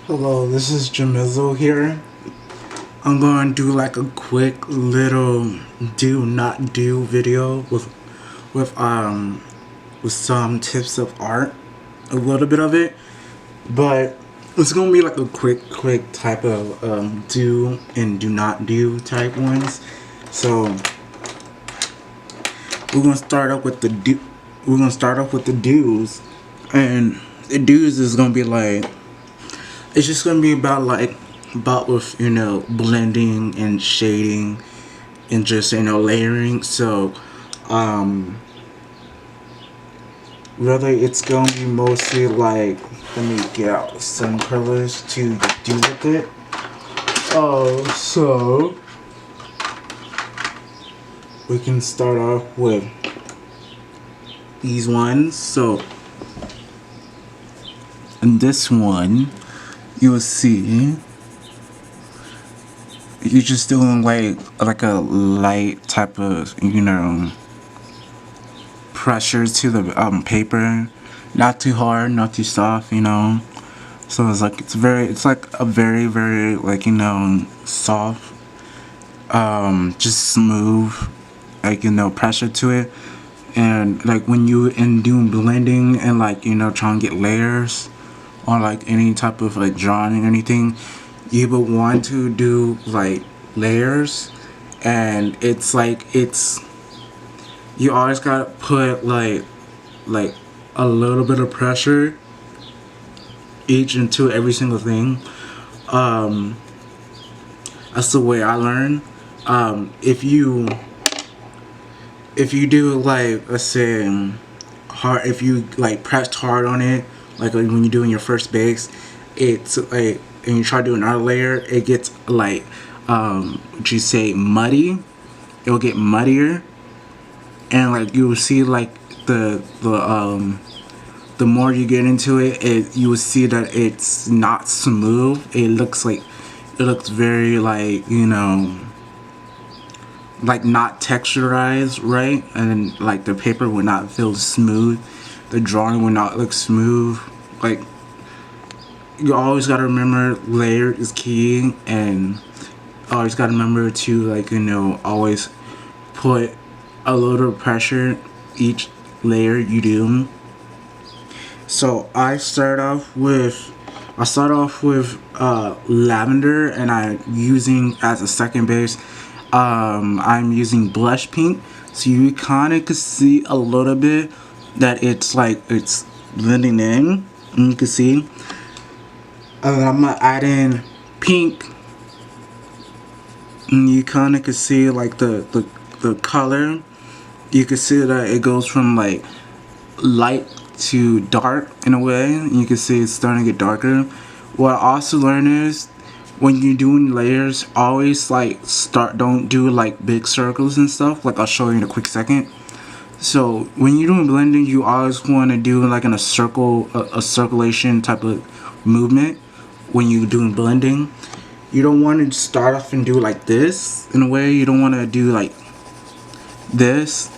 Hello, this is Jamizzle here. I'm going to do like a quick little do not do video with with some tips of art, a little bit of it, but it's gonna be like a quick type of do and do not do type ones. So we're gonna start up with the do. We're gonna start off with the do's, and the do's is gonna be like it's just gonna be about with blending and shading and just layering. So really it's gonna be mostly like, let me get out some colors to do with it. So we can start off with these ones. So in this one you will see you're just doing like a light type of pressure to the paper, not too hard, not too soft, so it's like a very like soft, just smooth, like pressure to it. And like when you in doing blending and trying to get layers on like any type of like drawing or anything, you would want to do like layers, and it's you always gotta put like a little bit of pressure each into every single thing. That's the way I learn. If you do like, let's say, hard, if you like pressed hard on it, like when you're doing your first base, it's like, and you try to do another layer, it gets like what you say, muddy. It'll get muddier, and like you will see like the more you get into it, you will see that it's not smooth. It looks very like like not texturized, right? And then like the paper would not feel smooth, the drawing would not look smooth. Like, you always gotta remember layer is key, and always gotta remember to always put a little pressure each layer you do. So I start off with lavender, and I'm using as a second base. I'm using blush pink, so you kind of could see a little bit that it's blending in, and you can see. And I'm gonna add in pink, and you kind of could see like the color. You can see that it goes from like light to dark in a way. You can see it's starting to get darker. What I also learned is, when you're doing layers, always don't do like big circles and stuff. Like, I'll show you in a quick second. So when you're doing blending, you always want to do like in a circle, a circulation type of movement. When you're doing blending, you don't want to start off and do like this in a way. You don't want to do like this,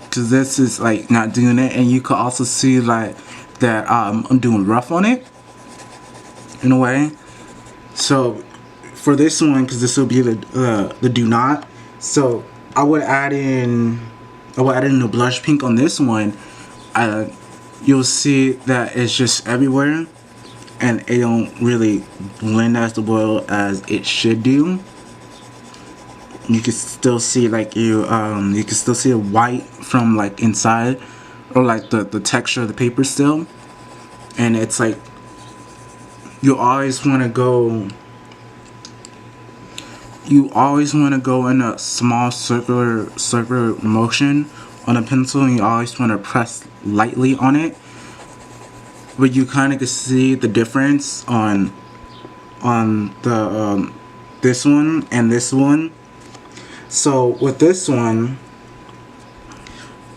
because this is like not doing it. And you could also see like that I'm doing rough on it in a way. So for this one, because this will be the do not, so I would add in the blush pink on this one. You'll see that it's just everywhere, and it don't really blend as well as it should do. You can still see like you can still see the white from like inside, or like the texture of the paper still. And it's like, you always want to go in a small circular motion on a pencil, and you always want to press lightly on it. But you kind of can see the difference on the this one and this one. So with this one,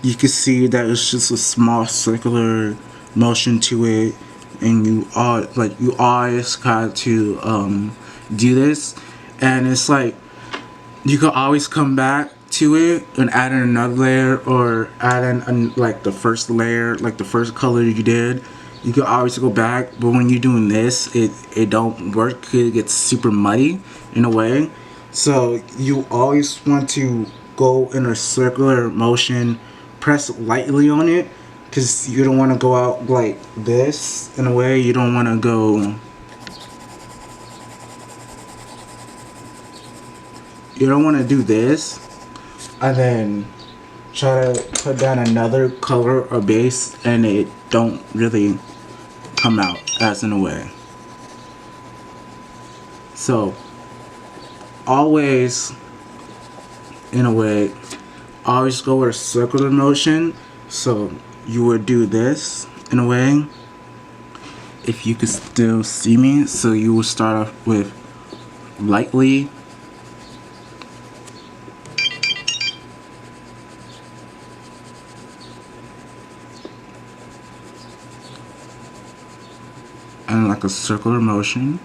you can see that it's just a small circular motion to it, and you always got to do this. And it's like, you can always come back to it and add in another layer, or add in like the first layer, like the first color you did, you can always go back, but when you're doing this, it don't work. It gets super muddy in a way. So you always want to go in a circular motion, press lightly on it, because you don't want to go out like this in a way. You don't want to go. You don't want to do this, and then try to put down another color or base, and it don't really come out as in a way. So always in a way, always go with a circular motion. So you would do this in a way, if you could still see me. So you will start off with lightly, and like a circular motion.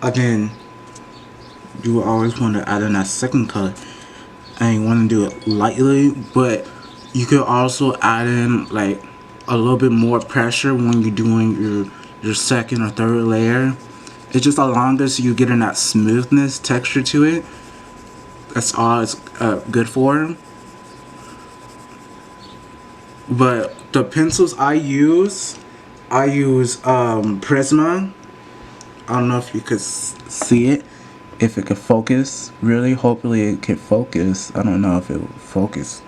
Again, you will always want to add in that second color, and you want to do it lightly, but you could also add in like a little bit more pressure when you're doing your second or third layer. It's just as long as you get in that smoothness texture to it, that's all it's good for. But the pencils I use Prisma. I don't know if you could see it, if it could focus. Really, hopefully it can focus. I don't know if it will focus.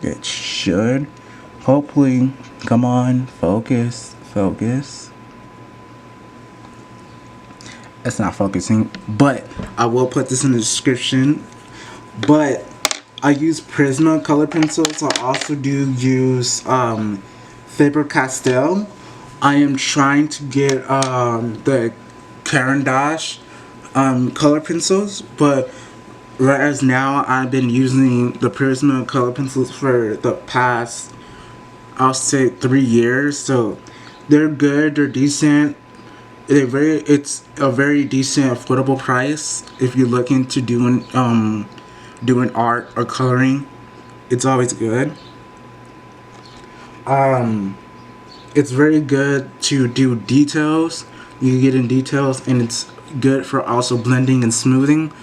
It should. Hopefully. Come on, focus, focus. It's not focusing, but I will put this in the description. But I use Prisma color pencils. I also do use Faber-Castell. I am trying to get the Caran d'Ache color pencils, but whereas now I've been using the Prisma color pencils for the past, I'll say, 3 years. So they're good, they're decent. It's a very decent, affordable price if you're looking to doing art or coloring. It's always good. It's very good to do details. You get in details, and it's good for also blending and smoothing.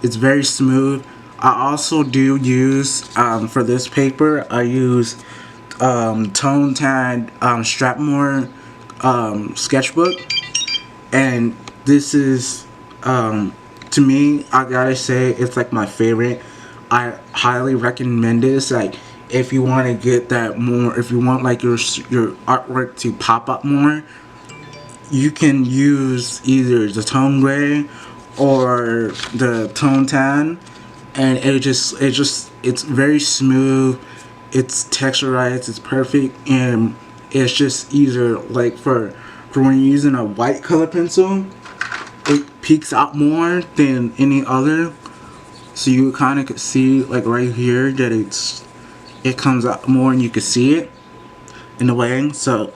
It's very smooth. I also do use for this paper, I use Tone Tan Strathmore sketchbook, and this is to me, I gotta say, it's like my favorite. I highly recommend this. Like, if you want to get that more, if you want like your artwork to pop up more, you can use either the tone gray or the tone tan, and it's very smooth. It's texturized. It's perfect, and it's just either like for when you're using a white color pencil, it peeks out more than any other. So you kind of could see like right here that it comes out more, and you can see it in a way. So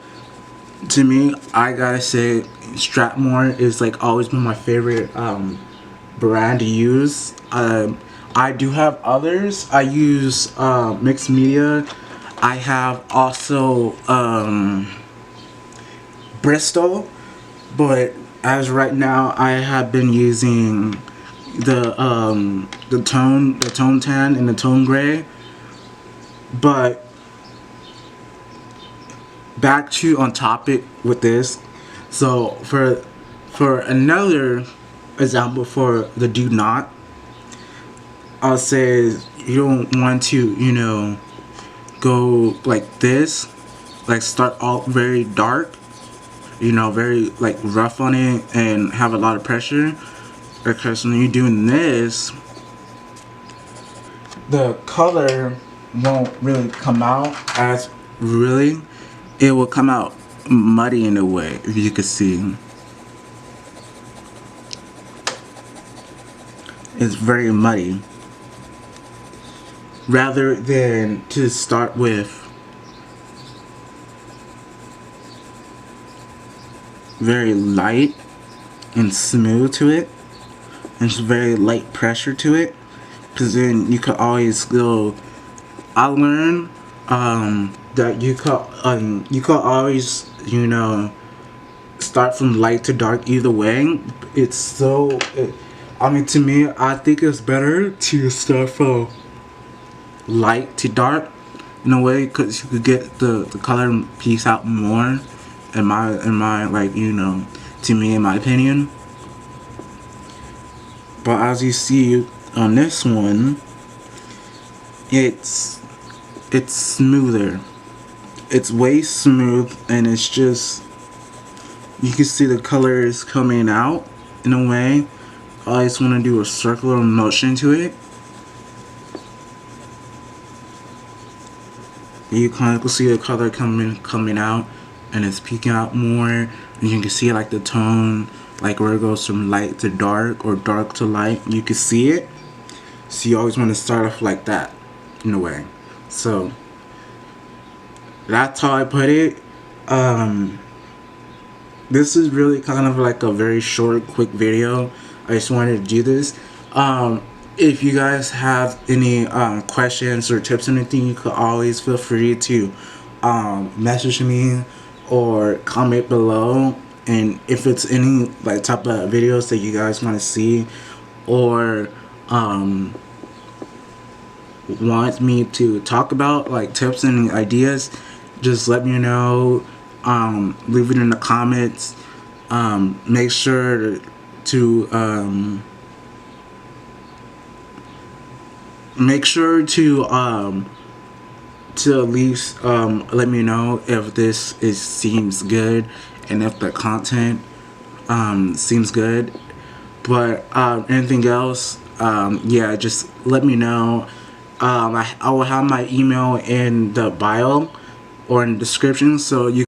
to me, I gotta say Strathmore is like always been my favorite brand to use. I do have others. I use mixed media. I have also Bristol, but as right now I have been using the tone tan and the tone gray. But back to on topic with this. So for another example for the do not, I'll say you don't want to, you know, go like this, like start out very dark, you know, very like rough on it and have a lot of pressure, because when you're doing this, the color won't really come out as really. It will come out muddy in a way, if you can see. It's very muddy. Rather than to start with very light and smooth to it, and just very light pressure to it. because then you could always go. I learned that you could always, you know, start from light to dark either way. I mean, to me, I think it's better to start from light to dark in a way, because you could get the color piece out more. In my like, you know, to me, in my opinion. But as you see on this one, it's smoother. It's way smooth, and it's just, you can see the colors coming out in a way. I just want to do a circular motion to it. You kind of see the color coming out, and it's peeking out more, and you can see like the tone, like where it goes from light to dark or dark to light. You can see it. So you always want to start off like that, in a way. So that's how I put it. This is really kind of like a very short, quick video. I just wanted to do this. If you guys have any questions or tips or anything, you could always feel free to message me or comment below. And if it's any like type of videos that you guys want to see, or want me to talk about, like tips and ideas, just let me know. Leave it in the comments. Make sure to at least let me know if this seems good, and if the content seems good. But anything else, yeah, just let me know. I will have my email in the bio or in the description, so you